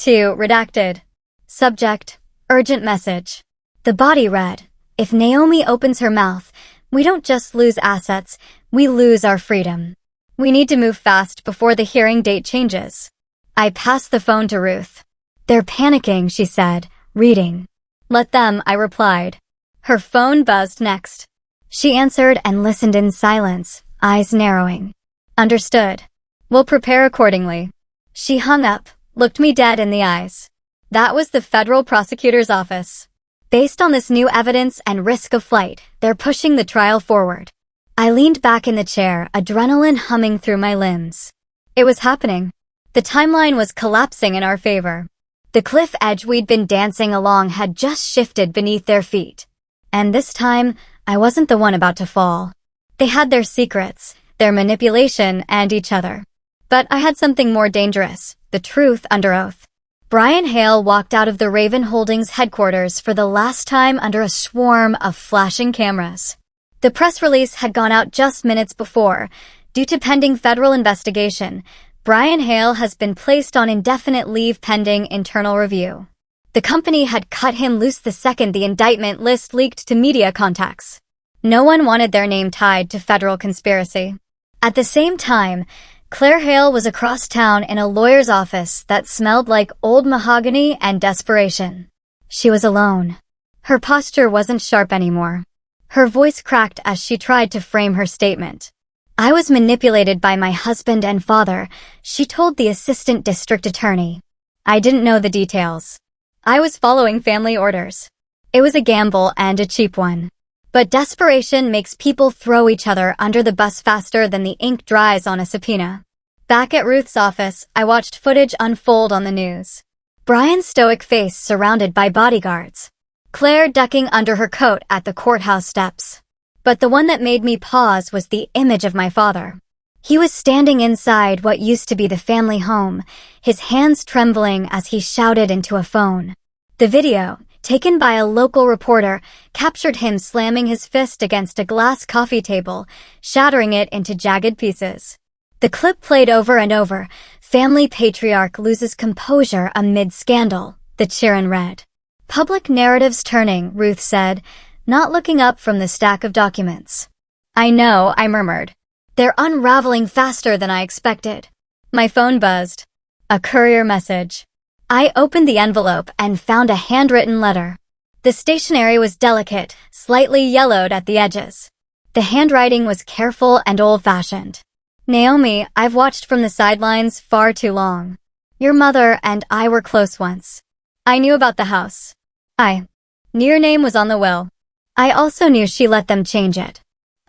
To redacted. Subject, urgent message. The body read, "If Naomi opens her mouth, we don't just lose assets, we lose our freedom. We need to move fast before the hearing date changes." I passed the phone to Ruth. "They're panicking," she said, reading. "Let them," I replied. Her phone buzzed next. She answered and listened in silence, eyes narrowing. "Understood. We'll prepare accordingly." She hung up, looked me dead in the eyes. That was the federal prosecutor's office. Based on this new evidence and risk of flight, they're pushing the trial forward. I leaned back in the chair, adrenaline humming through my limbs. It was happening. The timeline was collapsing in our favor. The cliff edge we'd been dancing along had just shifted beneath their feet. And this time, I wasn't the one about to fall. They had their secrets, their manipulation, and each other. But I had something more dangerous, the truth under oath. Brian Hale walked out of the Raven Holdings headquarters for the last time under a swarm of flashing cameras. The press release had gone out just minutes before. Due to pending federal investigation, Brian Hale has been placed on indefinite leave pending internal review. The company had cut him loose the second the indictment list leaked to media contacts. No one wanted their name tied to federal conspiracy. At the same time, Claire Hale was across town in a lawyer's office that smelled like old mahogany and desperation. She was alone. Her posture wasn't sharp anymore. Her voice cracked as she tried to frame her statement. "I was manipulated by my husband and father," she told the assistant district attorney. "I didn't know the details. I was following family orders. It was a gamble and a cheap one. But desperation makes people throw each other under the bus faster than the ink dries on a subpoena." Back at Ruth's office, I watched footage unfold on the news. Brian's stoic face surrounded by bodyguards. Claire ducking under her coat at the courthouse steps. But the one that made me pause was the image of my father. He was standing inside what used to be the family home, his hands trembling as he shouted into a phone. The video, taken by a local reporter, captured him slamming his fist against a glass coffee table, shattering it into jagged pieces. The clip played over and over. "Family patriarch loses composure amid scandal," the Chiron read. "Public narratives turning," Ruth said, not looking up from the stack of documents. "I know," I murmured. "They're unraveling faster than I expected." My phone buzzed. A courier message. I opened the envelope and found a handwritten letter. The stationery was delicate, slightly yellowed at the edges. The handwriting was careful and old-fashioned. "Naomi, I've watched from the sidelines far too long. Your mother and I were close once. I knew about the house. I knew your name was on the will. I also knew she let them change it.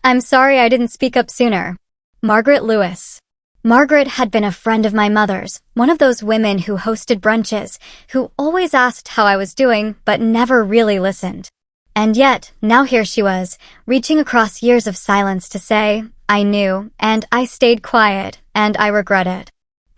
I'm sorry I didn't speak up sooner. Margaret Lewis." Margaret had been a friend of my mother's, one of those women who hosted brunches, who always asked how I was doing but never really listened. And yet, now here she was, reaching across years of silence to say, "I knew," and I stayed quiet, and I regret it.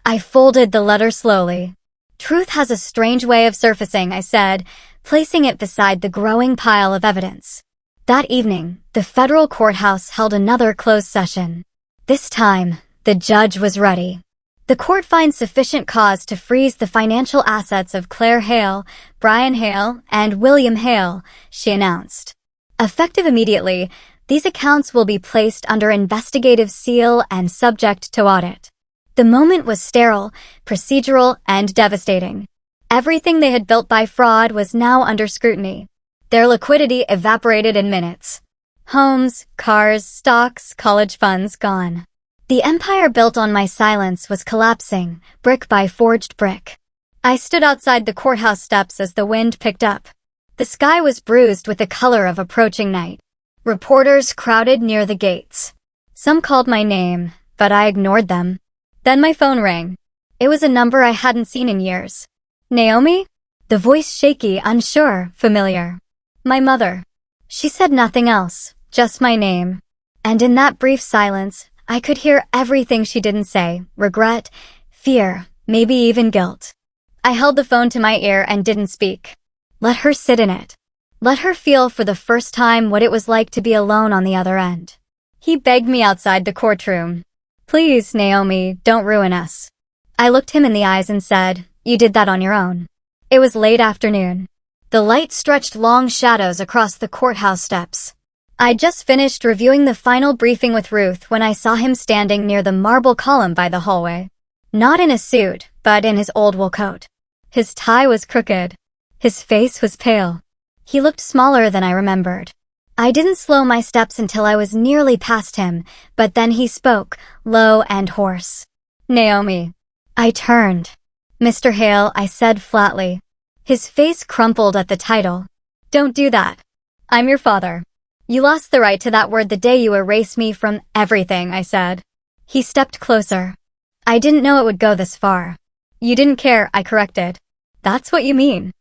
I folded the letter slowly. Truth has a strange way of surfacing, I said, placing it beside the growing pile of evidence. That evening, the federal courthouse held another closed session. This time, the judge was ready. The court finds sufficient cause to freeze the financial assets of Claire Hale, Brian Hale, and William Hale, she announced. Effective immediately, these accounts will be placed under investigative seal and subject to audit. The moment was sterile, procedural, and devastating. Everything they had built by fraud was now under scrutiny. Their liquidity evaporated in minutes. Homes, cars, stocks, college funds gone. The empire built on my silence was collapsing, brick by forged brick. I stood outside the courthouse steps as the wind picked up. The sky was bruised with the color of approaching night. Reporters crowded near the gates. Some called my name, but I ignored them. Then my phone rang. It was a number I hadn't seen in years. Naomi? The voice shaky, unsure, familiar. My mother. She said nothing else, just my name. And in that brief silence, I could hear everything she didn't say, regret, fear, maybe even guilt. I held the phone to my ear and didn't speak. Let her sit in it. Let her feel for the first time what it was like to be alone on the other end. He begged me outside the courtroom. Please, Naomi, don't ruin us. I looked him in the eyes and said, you did that on your own. It was late afternoon. The light stretched long shadows across the courthouse steps. I'd just finished reviewing the final briefing with Ruth when I saw him standing near the marble column by the hallway. Not in a suit, but in his old wool coat. His tie was crooked. His face was pale. He looked smaller than I remembered. I didn't slow my steps until I was nearly past him, but then he spoke, low and hoarse. Naomi. I turned. Mr. Hale, I said flatly. His face crumpled at the title. Don't do that. I'm your father. You lost the right to that word the day you erased me from everything, I said. He stepped closer. I didn't know it would go this far. You didn't care, I corrected. That's what you mean.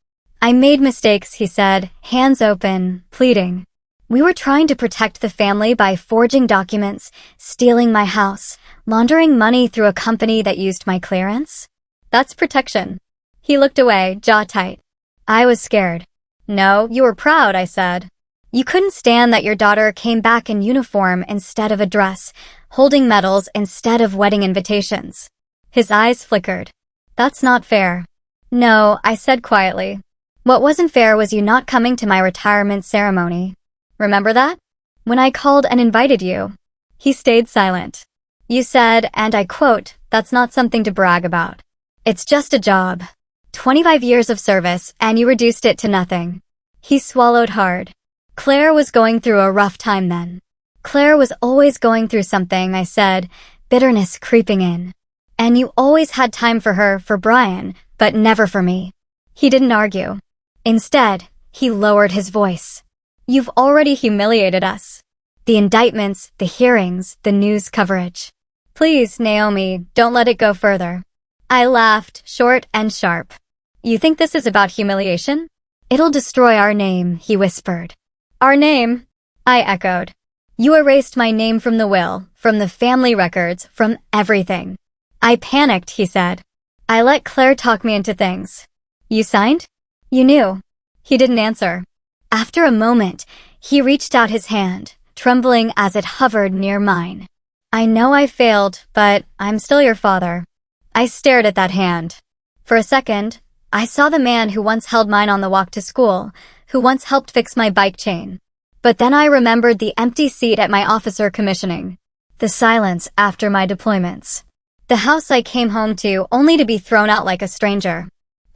I made mistakes, he said, hands open, pleading. We were trying to protect the family by forging documents, stealing my house, laundering money through a company that used my clearance. That's protection. He looked away, jaw tight. I was scared. No, you were proud, I said. You couldn't stand that your daughter came back in uniform instead of a dress, holding medals instead of wedding invitations. His eyes flickered. That's not fair. No, I said quietly. What wasn't fair was you not coming to my retirement ceremony. Remember that? When I called and invited you. He stayed silent. You said, and I quote, that's not something to brag about. It's just a job. 25 years of service, and you reduced it to nothing. He swallowed hard. Claire was going through a rough time then. Claire was always going through something, I said, bitterness creeping in. And you always had time for her, for Brian, but never for me. He didn't argue. Instead, he lowered his voice. You've already humiliated us. The indictments, the hearings, the news coverage. Please, Naomi, don't let it go further. I laughed, short and sharp. You think this is about humiliation? It'll destroy our name, he whispered. Our name? I echoed. You erased my name from the will, from the family records, from everything. I panicked, he said. I let Claire talk me into things. You signed? You knew. He didn't answer. After a moment, he reached out his hand, trembling as it hovered near mine. I know I failed, but I'm still your father. I stared at that hand. For a second, I saw the man who once held mine on the walk to school, who once helped fix my bike chain. But then I remembered the empty seat at my officer commissioning, the silence after my deployments, the house I came home to only to be thrown out like a stranger.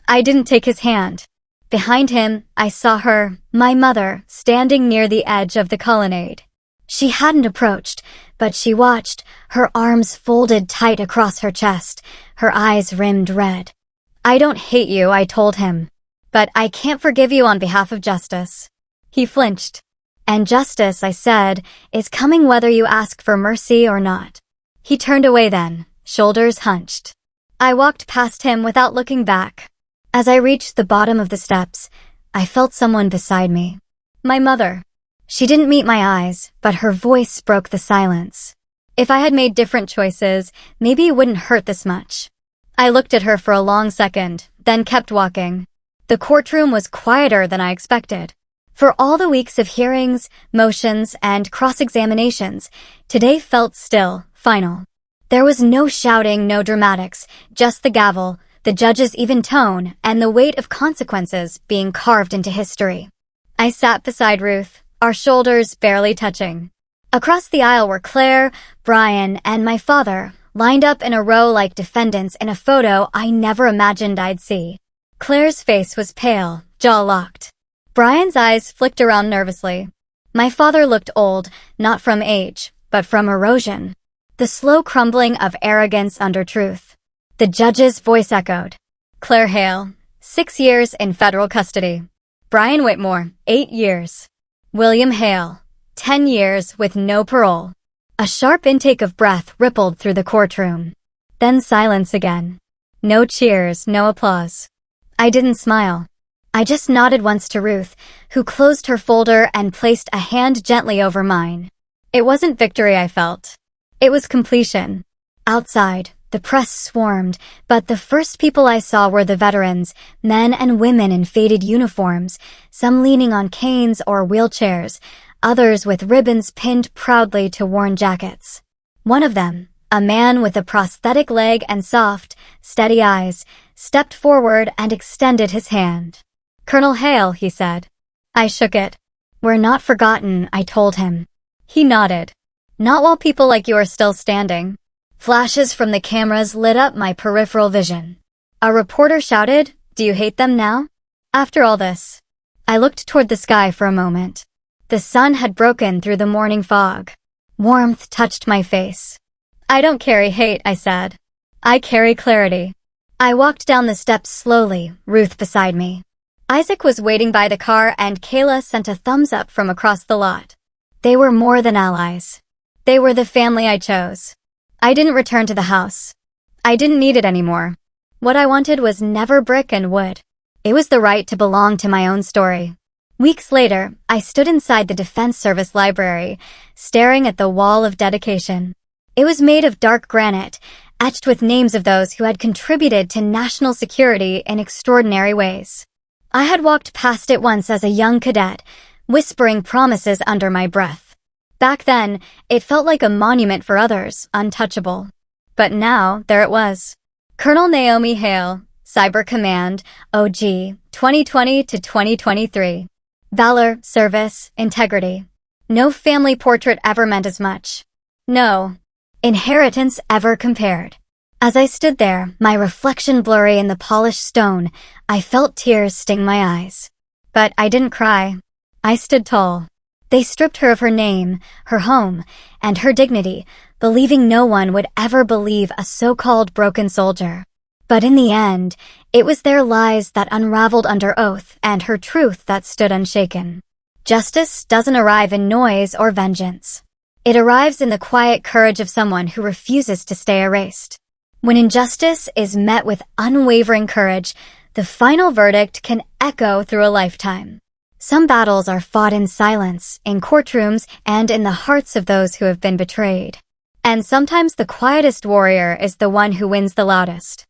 I didn't take his hand. Behind him, I saw her, my mother, standing near the edge of the colonnade. She hadn't approached, but she watched, her arms folded tight across her chest, her eyes rimmed red. I don't hate you, I told him. But I can't forgive you on behalf of justice. He flinched. And justice, I said, is coming whether you ask for mercy or not. He turned away then, shoulders hunched. I walked past him without looking back. As I reached the bottom of the steps, I felt someone beside me. My mother. She didn't meet my eyes, but her voice broke the silence. If I had made different choices, maybe it wouldn't hurt this much. I looked at her for a long second, then kept walking. The courtroom was quieter than I expected. For all the weeks of hearings, motions, and cross-examinations, today felt still, final. There was no shouting, no dramatics, just the gavel, the judge's even tone, and the weight of consequences being carved into history. I sat beside Ruth, our shoulders barely touching. Across the aisle were Claire, Brian, and my father, lined up in a row like defendants in a photo I never imagined I'd see. Claire's face was pale, jaw locked. Brian's eyes flicked around nervously. My father looked old, not from age, but from erosion. The slow crumbling of arrogance under truth. The judge's voice echoed. Claire Hale, 6 years in federal custody. Brian Whitmore, 8 years. William Hale, 10 years with no parole. A sharp intake of breath rippled through the courtroom. Then silence again. No cheers, no applause. I didn't smile. I just nodded once to Ruth, who closed her folder and placed a hand gently over mine. It wasn't victory I felt. It was completion. Outside, the press swarmed, but the first people I saw were the veterans, men and women in faded uniforms, some leaning on canes or wheelchairs, others with ribbons pinned proudly to worn jackets. One of them, a man with a prosthetic leg and soft, steady eyes, stepped forward and extended his hand. "Colonel Hale," he said. I shook it. "We're not forgotten," I told him. He nodded. "Not while people like you are still standing." Flashes from the cameras lit up my peripheral vision. A reporter shouted, "Do you hate them now?" After all this, I looked toward the sky for a moment. The sun had broken through the morning fog. Warmth touched my face. "I don't carry hate," I said. "I carry clarity." I walked down the steps slowly, Ruth beside me. Isaac was waiting by the car and Kayla sent a thumbs up from across the lot. They were more than allies. They were the family I chose. I didn't return to the house. I didn't need it anymore. What I wanted was never brick and wood. It was the right to belong to my own story. Weeks later, I stood inside the Defense Service Library, staring at the wall of dedication. It was made of dark granite, etched with names of those who had contributed to national security in extraordinary ways. I had walked past it once as a young cadet, whispering promises under my breath. Back then, it felt like a monument for others, untouchable. But now, there it was. Colonel Naomi Hale, Cyber Command, OG, 2020 to 2023. Valor, service, integrity. No family portrait ever meant as much. No inheritance ever compared. As I stood there, my reflection blurry in the polished stone, I felt tears sting my eyes. But I didn't cry. I stood tall. They stripped her of her name, her home, and her dignity, believing no one would ever believe a so-called broken soldier. But in the end, it was their lies that unraveled under oath and her truth that stood unshaken. Justice doesn't arrive in noise or vengeance. It arrives in the quiet courage of someone who refuses to stay erased. When injustice is met with unwavering courage, the final verdict can echo through a lifetime. Some battles are fought in silence, in courtrooms, and in the hearts of those who have been betrayed. And sometimes the quietest warrior is the one who wins the loudest.